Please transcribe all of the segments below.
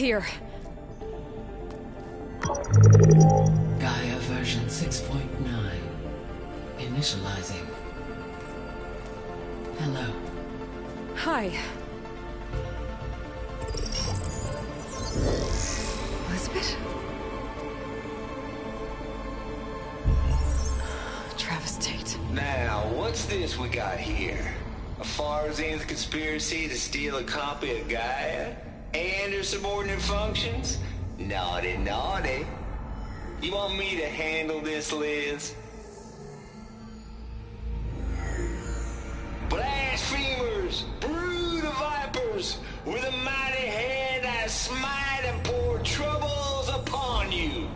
here. Gaia version 6.9. Initializing. Hello. Hi. Elizabeth? Travis Tate. Now, what's this we got here? A Farzan's conspiracy to steal a copy of Gaia? And her subordinate functions? Naughty, naughty. You want me to handle this, Liz? Blasphemers! Brood of vipers! With a mighty hand I smite and pour troubles upon you!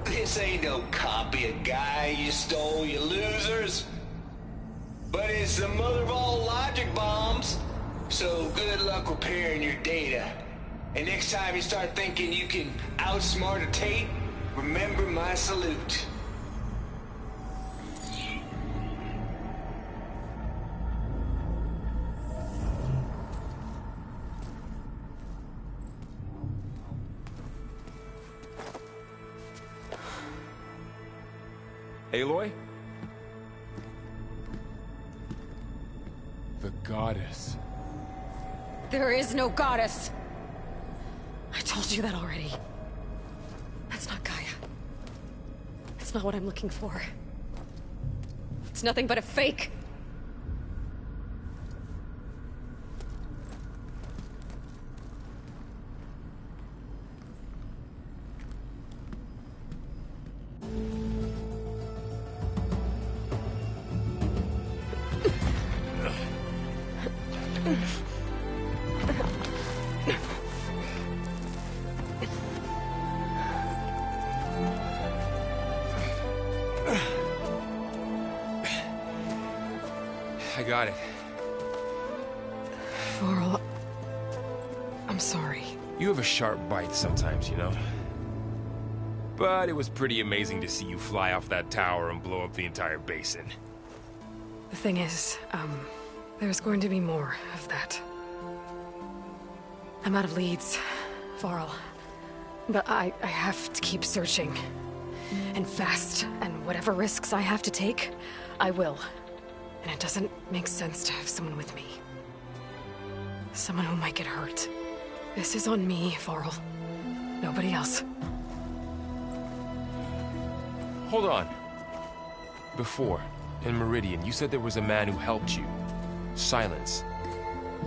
This ain't no copy of Gaia you stole, you losers. But it's the mother of all logic bombs. So good luck repairing your data. And next time you start thinking you can outsmart a Tate, remember my salute. Aloy? The goddess. There is no goddess. I told you that already. That's not Gaia. It's not what I'm looking for. It's nothing but a fake. I got it. Varl, I'm sorry. You have a sharp bite sometimes, you know? But it was pretty amazing to see you fly off that tower and blow up the entire basin. The thing is, there's going to be more of that. I'm out of leads, Varl. But I have to keep searching. And fast, and whatever risks I have to take, I will. And it doesn't make sense to have someone with me. Someone who might get hurt. This is on me, Varl. Nobody else. Hold on. Before, in Meridian, you said there was a man who helped you. Silence.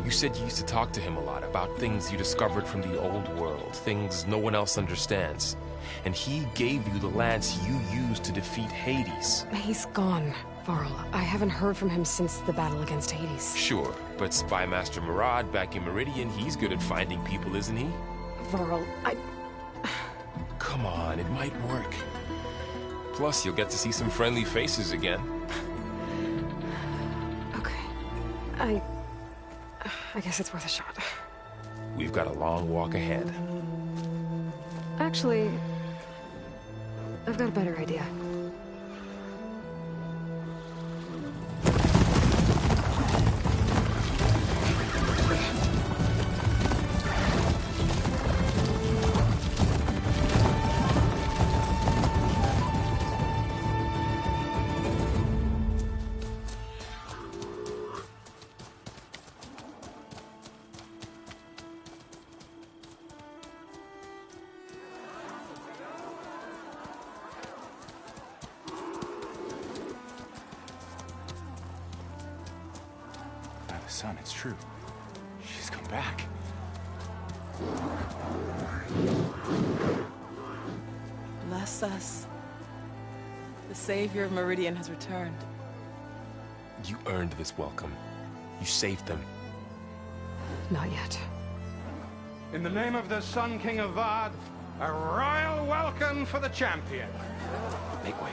You said you used to talk to him a lot about things you discovered from the old world, things no one else understands. And he gave you the lance you used to defeat Hades. He's gone, Varl. I haven't heard from him since the battle against Hades. Sure, but Spy Master Murad back in Meridian, he's good at finding people, isn't he? Varl, Come on, it might work. Plus, you'll get to see some friendly faces again. Okay. I guess it's worth a shot. We've got a long walk ahead. Actually, I've got a better idea. Son, it's true. She's come back. Bless us. The savior of Meridian has returned. You earned this welcome. You saved them. Not yet. In the name of the Sun King of Vard, a royal welcome for the champion. Make way.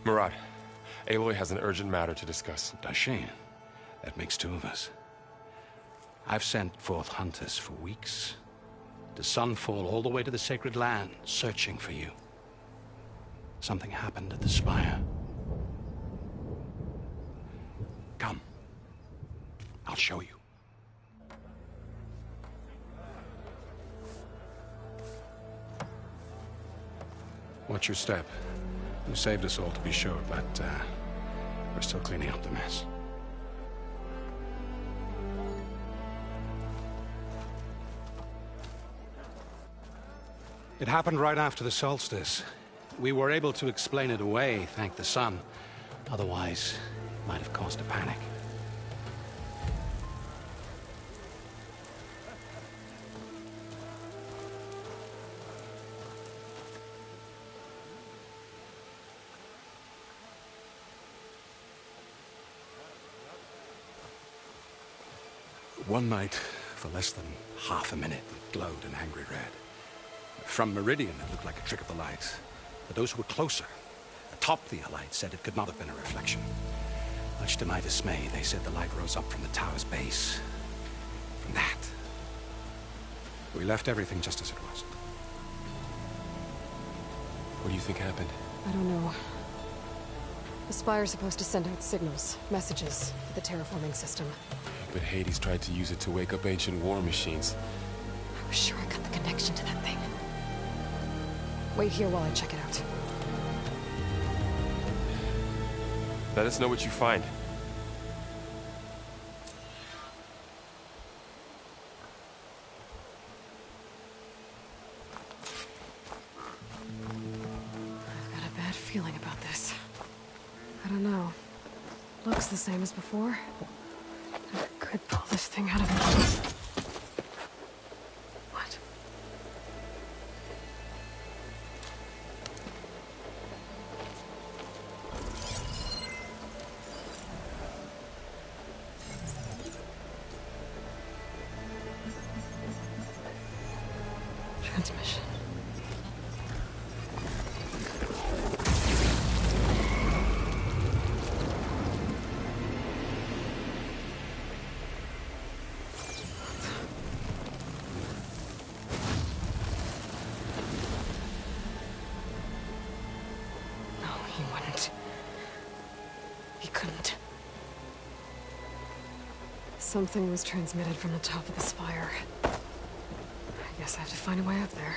Murad, Aloy has an urgent matter to discuss. Dashane, That makes two of us. I've sent forth hunters for weeks, to sunfall all the way to the sacred land, searching for you. Something happened at the spire. Come. I'll show you. Watch your step. You saved us all, to be sure, but we're still cleaning up the mess. It happened right after the solstice. We were able to explain it away, thank the sun. Otherwise, it might have caused a panic. One night, for less than half a minute, it glowed an angry red. From Meridian, it looked like a trick of the light. But those who were closer, atop the light, said it could not have been a reflection. Much to my dismay, they said the light rose up from the tower's base. From that. We left everything just as it was. What do you think happened? I don't know. The Spire's supposed to send out signals, messages, for the terraforming system. But Hades tried to use it to wake up ancient war machines. I was sure I got the connection to that thing. Wait here while I check it out. Let us know what you find. I've got a bad feeling about this. I don't know. Looks the same as before. I could pull this thing out of me. What? Transmission. He wouldn't. He couldn't. Something was transmitted from the top of the spire. I guess I have to find a way up there.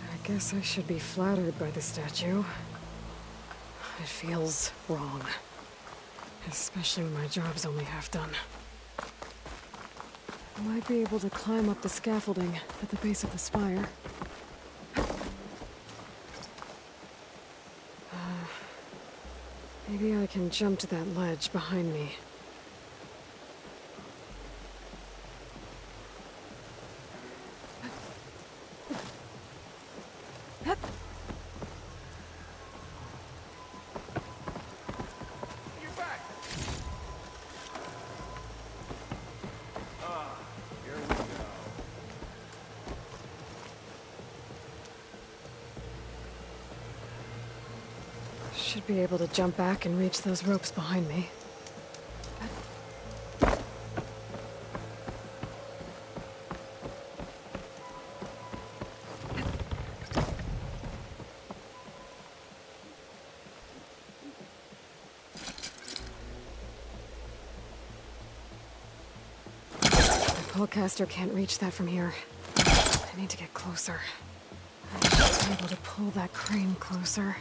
I guess I should be flattered by the statue. It feels wrong. Especially when my job's only half done. I might be able to climb up the scaffolding at the base of the spire. Maybe I can jump to that ledge behind me. Should be able to jump back and reach those ropes behind me. The pullcaster can't reach that from here. I need to get closer. I should be able to pull that crane closer.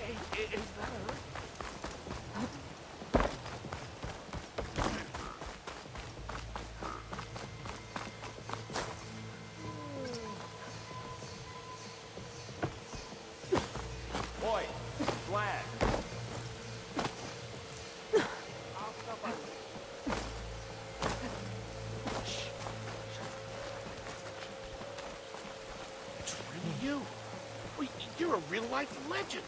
Is that her? Boy, Vlad. It's really you. Well, you're a real-life legend.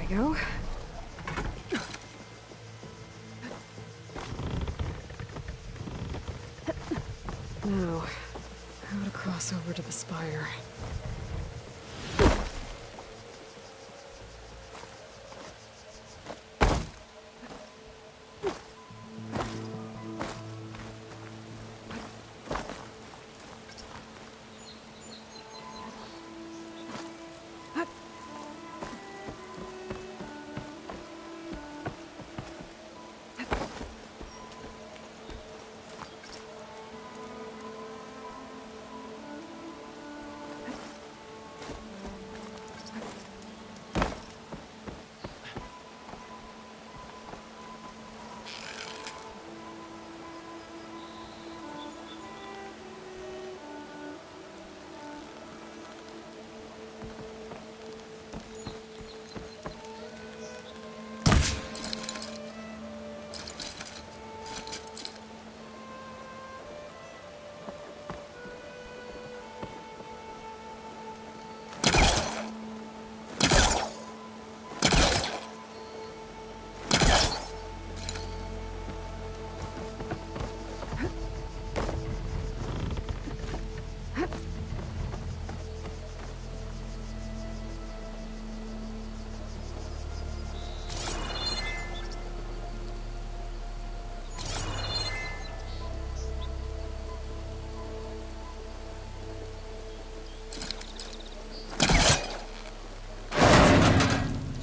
Go. Now, how to cross over to the spire.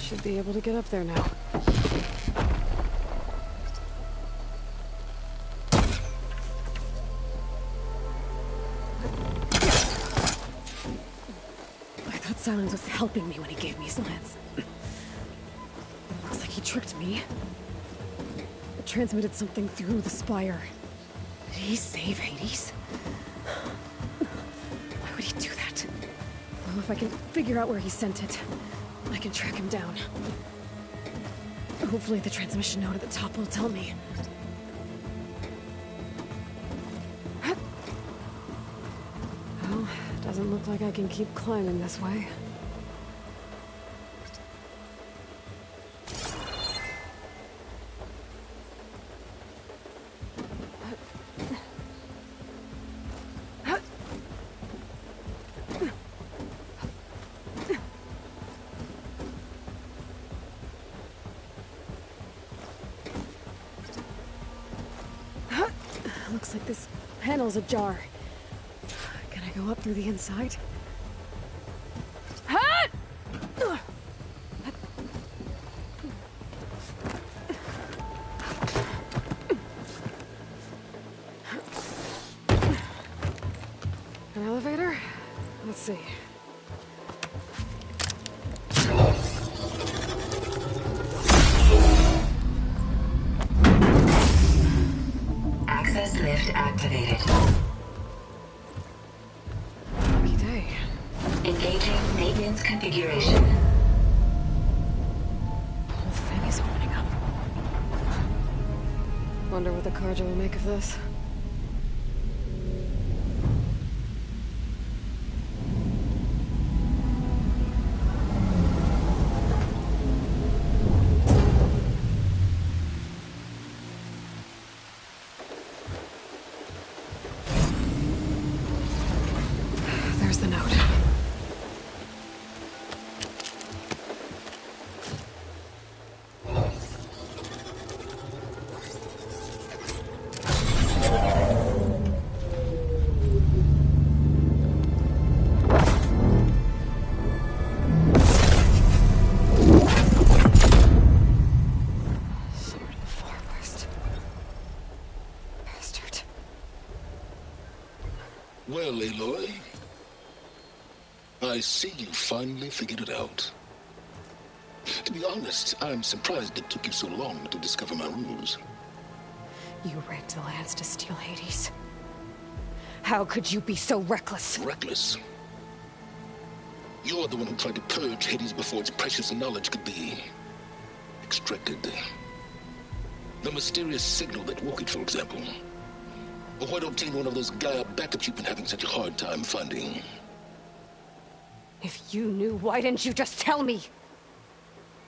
Should be able to get up there now. I thought Silence was helping me when he gave me his lance. Looks like he tricked me. It transmitted something through the spire. Did he save Hades? Why would he do that? Well, if I can figure out where he sent it, I can track him down. Hopefully the transmission node at the top will tell me. Well, doesn't look like I can keep climbing this way. Looks like this panel's ajar. Can I go up through the inside? An elevator? Let's see. Access lift activated. Lucky day. Engaging maintenance configuration. The whole thing is opening up. Wonder what the Carja will make of this. There's the note. Sword of the Far West. Bastard. Well, Aloy, I see you finally figured it out. To be honest, I'm surprised it took you so long to discover my ruse. You rigged the lands to steal Hades. How could you be so reckless? Reckless? You're the one who tried to purge Hades before its precious knowledge could be extracted. The mysterious signal that woke it, for example. Or why don't obtain one of those Gaia backups you've been having such a hard time finding? If you knew, why didn't you just tell me?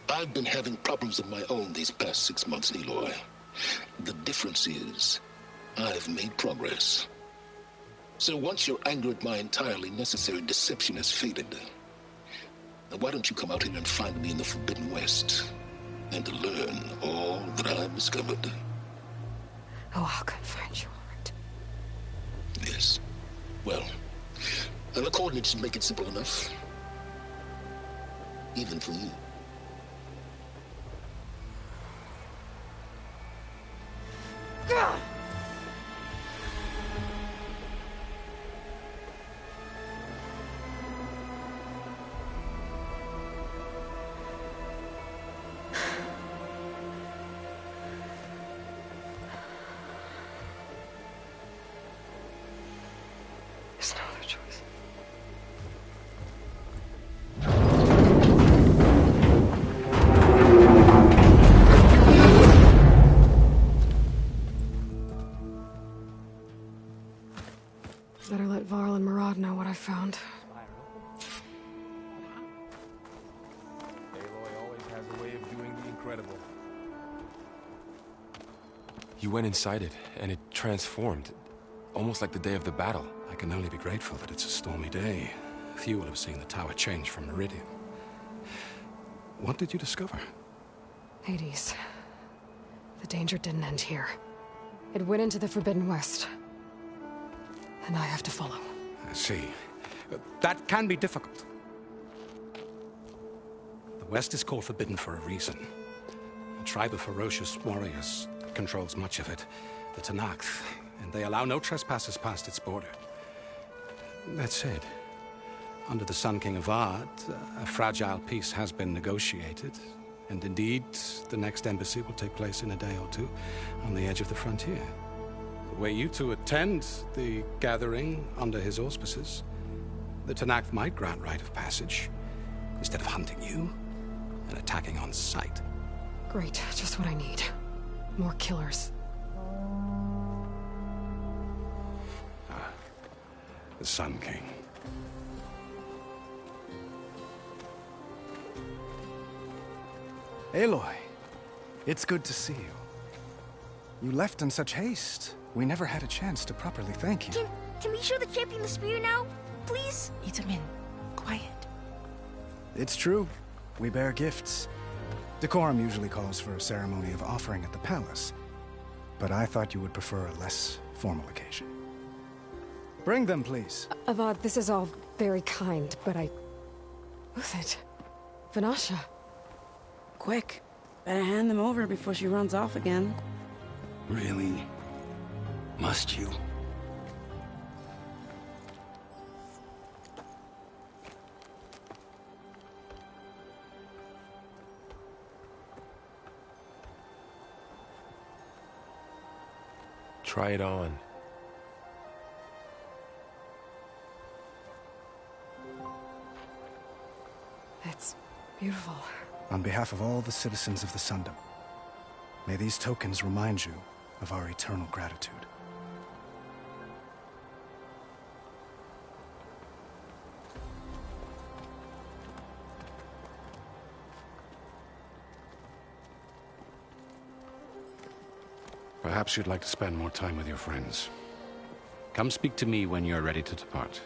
I've been having problems of my own these past 6 months, Aloy. The difference is, I've made progress. So once your anger at my entirely necessary deception has faded, now why don't you come out here and find me in the Forbidden West, and learn all that I've discovered? Oh, I'll come find you, all right. Yes. Well, and the coordinates should make it simple enough. Even for you. There's no other choice. Better let Varl and Murad know what I found. Aloy always has a way of doing the incredible. You went inside it, and it transformed. Almost like the day of the battle. I can only be grateful that it's a stormy day. Few will have seen the tower change from Meridian. What did you discover? Hades. The danger didn't end here. It went into the Forbidden West. And I have to follow. I see. That can be difficult. The West is called Forbidden for a reason. A tribe of ferocious warriors controls much of it. The Tenakth, and they allow no trespassers past its border. That said, under the Sun King Avad, a fragile peace has been negotiated, and indeed, the next embassy will take place in a day or two on the edge of the frontier. Were you to attend the gathering under his auspices, the Tenakth might grant right of passage, instead of hunting you and attacking on sight. Great, just what I need. More killers. The Sun King. Aloy, it's good to see you. You left in such haste. We never had a chance to properly thank you. Can we show the champion the spear now? Please? Itamin, quiet. It's true. We bear gifts. Decorum usually calls for a ceremony of offering at the palace. But I thought you would prefer a less formal occasion. Bring them, please. Avad, this is all very kind, but Who's it? Vanasha. Quick. Better hand them over before she runs off again. Really? Must you? Try it on. It's beautiful. On behalf of all the citizens of the Sundom, may these tokens remind you of our eternal gratitude. Perhaps you'd like to spend more time with your friends. Come speak to me when you're ready to depart.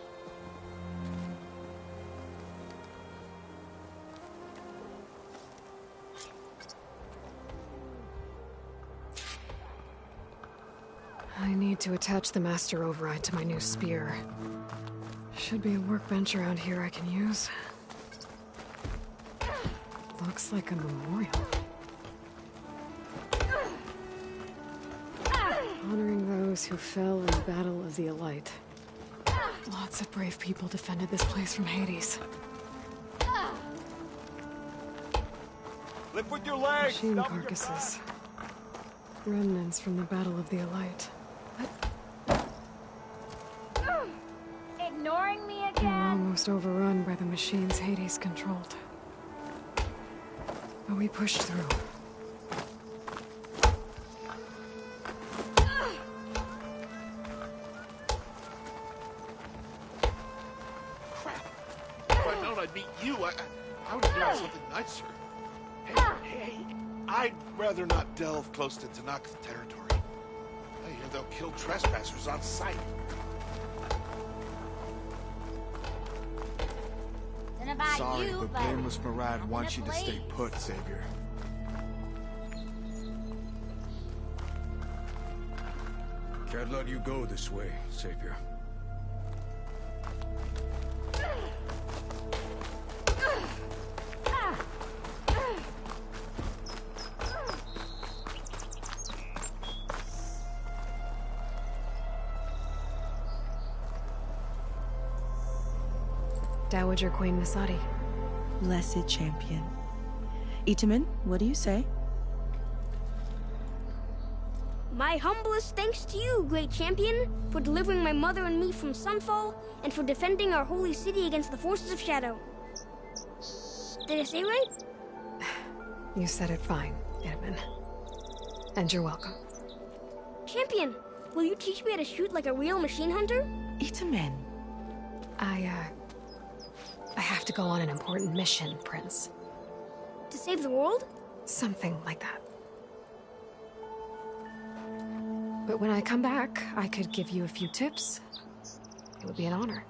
I need to attach the master override to my new spear. Should be a workbench around here I can use. Looks like a memorial. Honoring those who fell in the Battle of the Elite. Lots of brave people defended this place from Hades. Lift with your legs! Machine carcasses. Remnants from the Battle of the Elite. Ignoring me We're again? almost overrun by the machines Hades controlled. But we pushed through. Crap. If I'd known I'd meet you, I would have done something nicer. Hey, I'd rather not delve close to Tanaka's territory. I hear they'll kill trespassers on sight. Don't know about Sorry, you, but Blameless Murad wants you to stay please. put, Savior. Can't let you go this way, Savior. Dowager Queen Masadi. Blessed champion. Itaman, what do you say? My humblest thanks to you, great champion, for delivering my mother and me from Sunfall, and for defending our holy city against the forces of Shadow. Did I say right? You said it fine, Edmund. And you're welcome. Champion, will you teach me how to shoot like a real machine hunter? Itaman. I have to go on an important mission, Prince. To save the world? Something like that. But when I come back, I could give you a few tips. It would be an honor.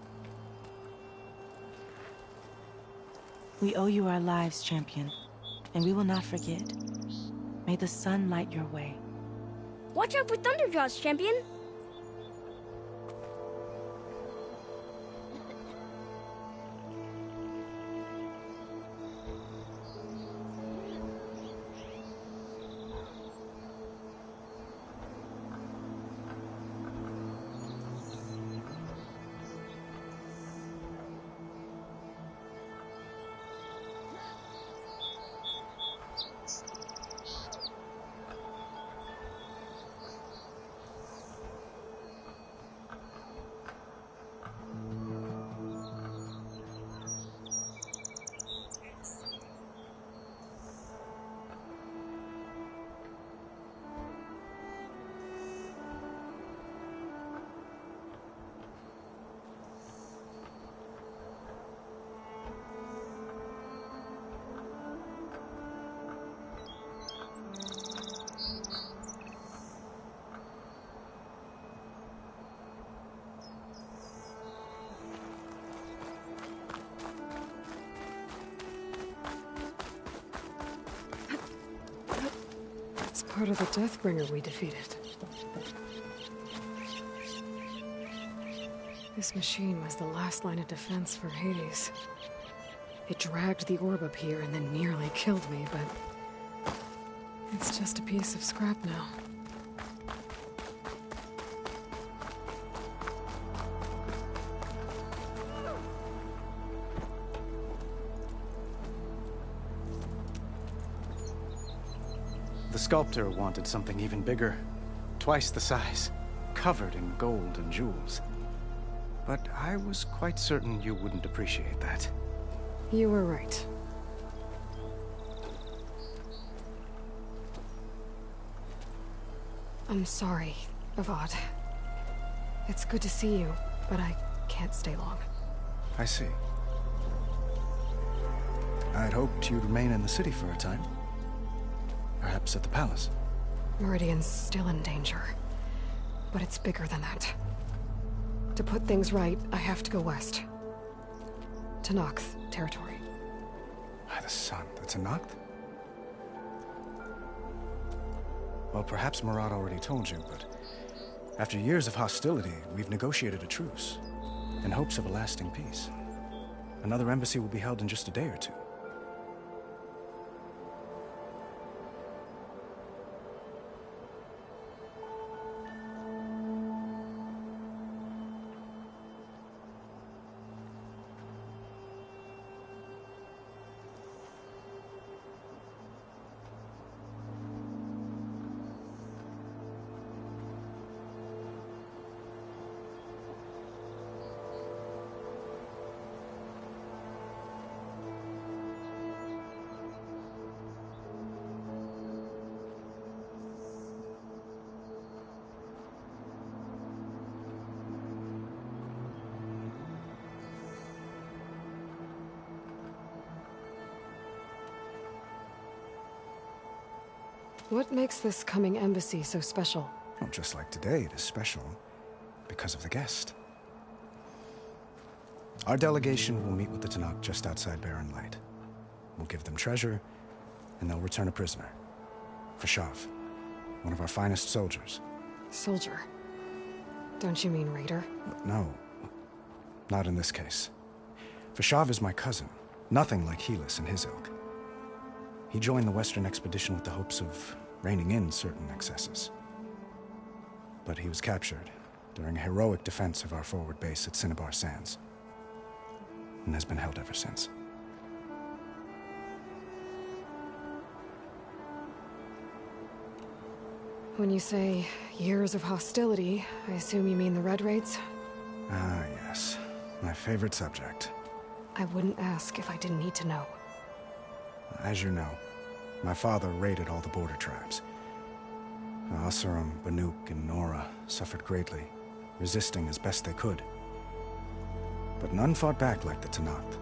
We owe you our lives, champion, and we will not forget. May the sun light your way. Watch out for Thunderjaws, champion! It's part of the Deathbringer we defeated. This machine was the last line of defense for Hades. It dragged the orb up here and then nearly killed me, but it's just a piece of scrap now. The sculptor wanted something even bigger. Twice the size. covered in gold and jewels. But I was quite certain you wouldn't appreciate that. You were right. I'm sorry, Avad. It's good to see you, but I can't stay long. I see. I'd hoped you'd remain in the city for a time. Perhaps at the palace. Meridian's still in danger, but it's bigger than that. To put things right, I have to go west. To Nox territory. By the sun, that's a Noct? Well, perhaps Murad already told you, but after years of hostility, we've negotiated a truce, in hopes of a lasting peace. Another embassy will be held in just a day or two. What makes this coming embassy so special? Well, just like today, it is special because of the guest. Our delegation will meet with the Tanakh just outside Barren Light. We'll give them treasure, and they'll return a prisoner. Fashav, one of our finest soldiers. Soldier? Don't you mean raider? No, not in this case. Fashav is my cousin, nothing like Helis and his ilk. He joined the Western expedition with the hopes of reining in certain excesses. But he was captured during a heroic defense of our forward base at Cinnabar Sands, and has been held ever since. When you say years of hostility, I assume you mean the Red Raids? Ah, yes. My favorite subject. I wouldn't ask if I didn't need to know. As you know, my father raided all the border tribes. Asuram, Banuk, and Nora suffered greatly, resisting as best they could. But none fought back like the Tanakh.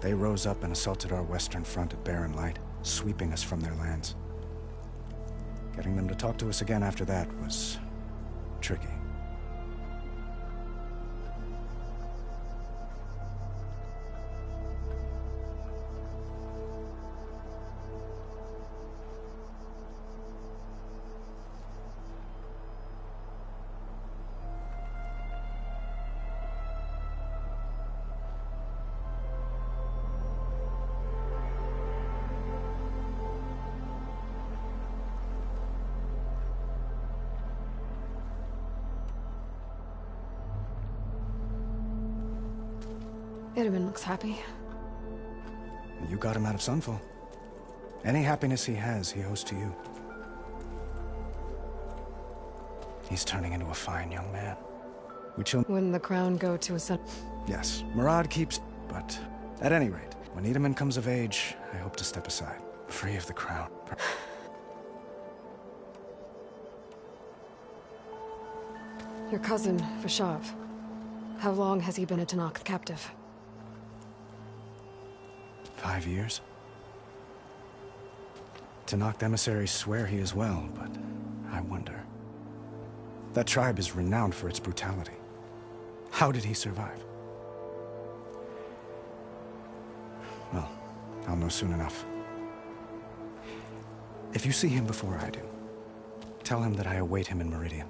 They rose up and assaulted our western front at Barren Light, sweeping us from their lands. Getting them to talk to us again after that was tricky. Itaman looks happy. You got him out of Sunfall. Any happiness he has, he owes to you. He's turning into a fine young man. Wouldn't the crown go to a son? Yes, Murad keeps... But at any rate, when Itaman comes of age, I hope to step aside, free of the crown. Your cousin, Fashav. How long has he been a Tanakh captive? 5 years. Tanakh emissaries swear he is well, but I wonder. That tribe is renowned for its brutality. How did he survive? Well, I'll know soon enough. If you see him before I do, tell him that I await him in Meridian,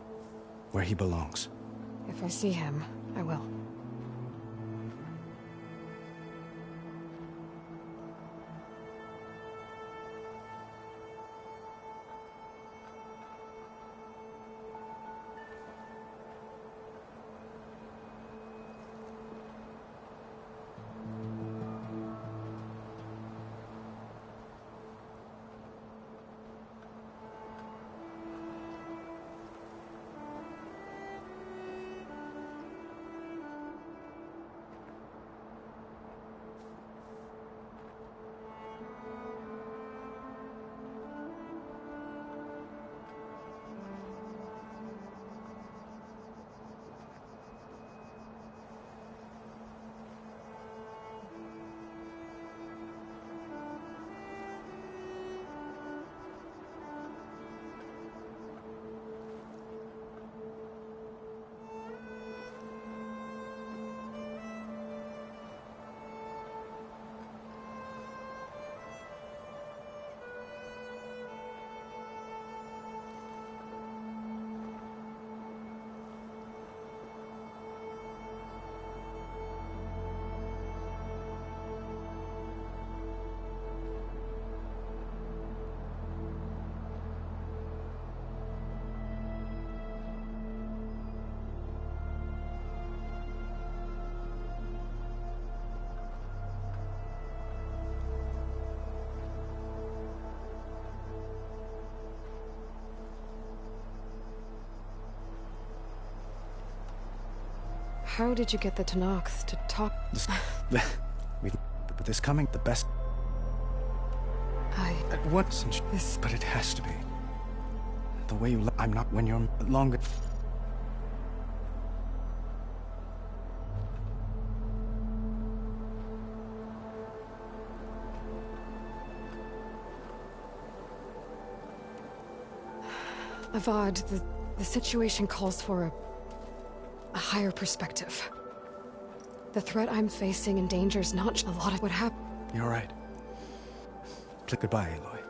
where he belongs. If I see him, I will. how did you get the Tanakhs to talk? But this coming, the best... At once, this... But it has to be. The way you... I'm not when you're longer... Avad, the situation calls for a higher perspective. The threat I'm facing endangers not a lot of what happened. You're right. Goodbye, Aloy.